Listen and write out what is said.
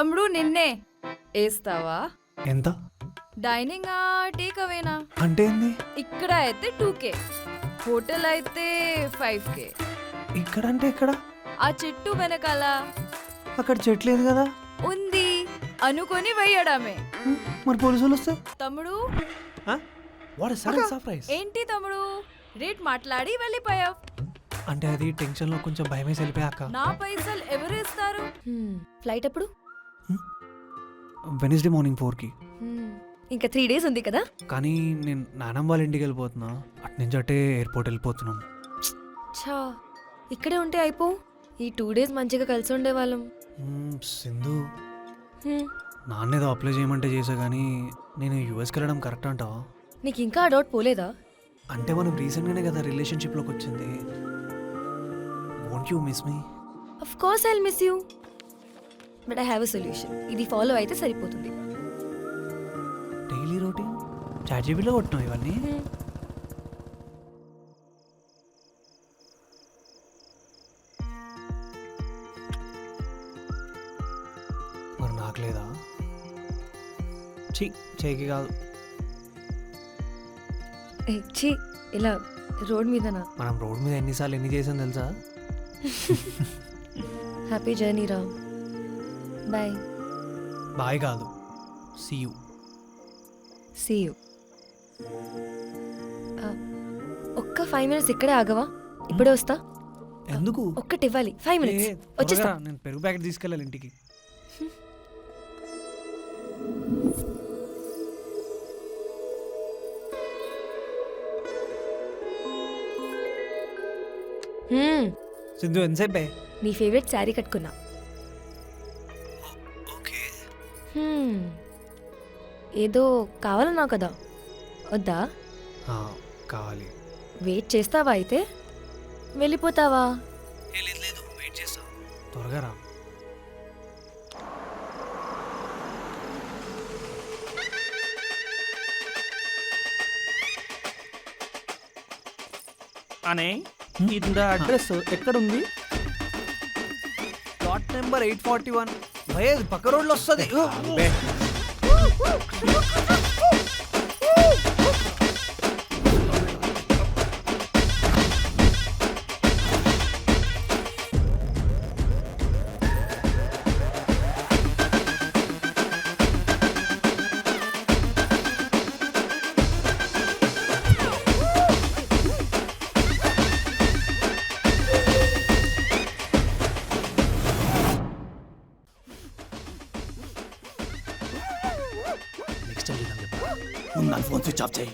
తమ్ముడు నిన్నే వేస్తావా? ఎంత? డైనింగ్ టేక్ అవేనా? అంటే ఏంది? ఇక్కడ అయితే 2K, హోటల్ అయితే 5K. ఇక్కడ అంటే ఎక్కడ? ఆ చెట్టు వెనకాల అక్కడ చెట్టు లేదు కదా. ఉంది అనుకొని వేయడమే. మరి పోలీసులు వస్తే? తమ్ముడు సర్ప్రైజ్. ఏంటి తమ్ముడు రేట్ మాట్లాడి వెళ్ళిపోయావు? అంటే అది టెన్షన్ లో కొంచెం భయం వేసి వెళ్ళిపోయాక. నా పైసలు ఎవరు ఇస్తారు? ఫ్లైట్ ఎప్పుడు? వెనస్డే మార్నింగ్ 4కి. ఇంకా 3 days ఉంది కదా. కానీ నేను నానమ్మ వాళ్ళ ఇంటికి వెళ్ళిపోతున్నా, అటు నుంచి అటే ఎయిర్పోర్ట్ వెళ్ళిపోతున్నాం. ఛా, ఇక్కడే ఉంటే అయిపో. ఈ 2 days మంచిగా కలిసి ఉండేవాళ్ళం. సింధు, నాన్నేదో అప్లై చేయమంటే చేసా కానీ నేను యూఎస్కి వెళ్ళడం కరెక్ట్ అంటావా? నీకు ఇంకా ఆ డౌట్ పోలేదా? అంటే మనం రీసెంట్గానే కదా రిలేషన్షిప్లోకి వచ్చింది. Won't you miss me? Of course I'll miss you, but I have a solution. ఇది ఫాలో అయితే సరిపోతుంది. డైలీ రొటీన్ చాట్ జీబీలో కొట్టినావు ఇవన్నీ? మరి నాకు లేదా? చేయికి కాదు. ఛీ, ఇలా రోడ్ మీదనా? మనం రోడ్ మీద ఎన్నిసార్లు ఎన్ని చేసాం తెలుసా? హ్యాపీ జర్నీ రా. బాయ్. బాయ్ కాదు, సీ యూ. See you. ఒక్క 5 minutes ఇక్కడే ఆగవా? ఇప్పుడే వస్తా. ఎందుకు? ఒక్కటి ఇవ్వాలి. 5 minutes వచ్చేస్తా. నేను పెరుగు ప్యాకెట్ తీసుకెళ్ళాలి ఇంటికి. సింధు ఎంతసేపే? నీ ఫేవరెట్ శారీ కట్టుకున్నా. ఏదో కావాలన్నావు కదా, వద్దా? కావాలి. వెయిట్ చేస్తావా అయితే? వెళ్ళిపోతావా? లేదు, వెయిట్ చేస్తా. త్వరగా రా. అనే ఇంత అడ్రస్ ఎక్కడుంది? Plot number 841. భయ పక్క రోడ్లో వస్తుంది. ఫోన్ స్విచ్ ఆఫ్ చేయి.